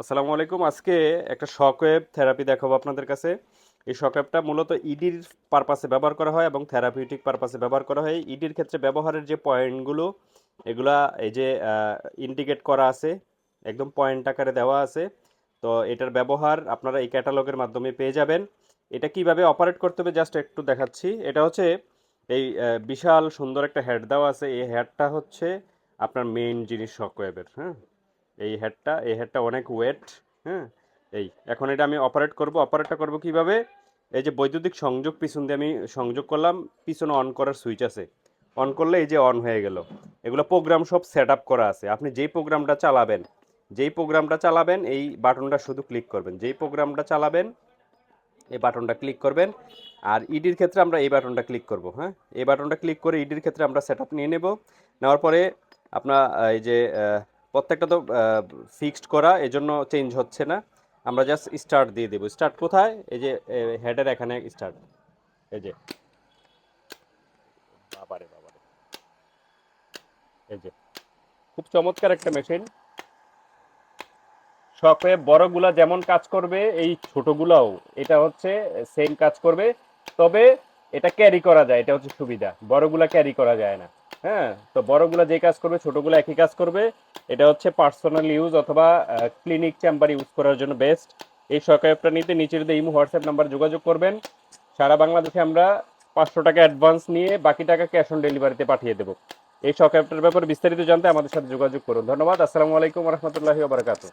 আসসালামু আলাইকুম। আজকে একটা শকওয়েভ থেরাপি দেখাবো আপনাদের কাছে। এই শকওয়েভটা মূলত ইডির পারপাসে ব্যবহার করা হয় এবং থেরাপিউটিক পারপাসে ব্যবহার করা হয়। ইডির ক্ষেত্রে ব্যবহারের যে পয়েন্টগুলো এগুলা এই যে ইন্ডিকেট করা আছে, একদম পয়েন্ট আকারে দেওয়া আছে। তো এটার ব্যবহার আপনারা এই ক্যাটালগের মাধ্যমে পেয়ে যাবেন। এটা কিভাবে অপারেট করতে হবে জাস্ট একটু দেখাচ্ছি। এটা হচ্ছে এই বিশাল সুন্দর একটা হেড দেওয়া আছে। এই হেডটা হচ্ছে আপনার মেইন জিনিস শকওয়েভের, হ্যাঁ। এই হেডটা অনেক ওয়েট, হ্যাঁ। এখন এটা আমি অপারেটটা করব কিভাবে? এই যে বৈদ্যুতিক সংযোগ পিছন দিয়ে আমি সংযোগ করলাম, পিছনে অন করার সুইচ আছে। অন করলে এই যে অন হয়ে গেল। এগুলো প্রোগ্রাম সব সেট আপ করা আছে। আপনি যেই প্রোগ্রামটা চালাবেন এই বাটনটা শুধু ক্লিক করবেন। যেই প্রোগ্রামটা চালাবেন এই বাটনটা ক্লিক করবেন। আর ইডির ক্ষেত্রে আমরা এই বাটনটা ক্লিক করব, হ্যাঁ। এই বাটনটা ক্লিক করে ইডির ক্ষেত্রে আমরা সেট আপ নিয়ে নেব। নেওয়ার পরে আপনার এই যে প্রত্যেকটা তো ফিক্সড করা, এজন্য চেঞ্জ হচ্ছে না। আমরা জাস্ট স্টার্ট দিয়ে দেবো। স্টার্ট কোথায়? এই যে হেডের এখানে স্টার্ট। এই যে বাবারে বাবারে, এই যে খুব চমৎকার একটা মেশিন। শখে বড়গুলা যেমন কাজ করবে এই ছোটগুলাও এটা হচ্ছে সেম কাজ করবে। তবে এটা ক্যারি করা যায়, এটা হচ্ছে সুবিধা। বড়গুলা ক্যারি করা যায় না। হ্যাঁ, তো বড়গুলা যে কাজ করবে ছোটগুলা একই কাজ করবে। এটা হচ্ছে পার্সোনাল ইউজ অথবা ক্লিনিক চেম্বার ইউজ করার জন্য বেস্ট। এই সহায়কটা নিতে নিচের যে ইমো হোয়াটসঅ্যাপ নাম্বার যোগাযোগ করবেন। সারা বাংলাদেশে আমরা 500 টাকা অ্যাডভান্স নিয়ে বাকি টাকা ক্যাশ অন ডেলিভারিতে পাঠিয়ে দেবো। এই সহায়কটার ব্যাপারে বিস্তারিত জানতে আমাদের সাথে যোগাযোগ করুন। ধন্যবাদ। আসসালামু আলাইকুম রহমতুল্লাহি ওয়া বারাকাতুহু।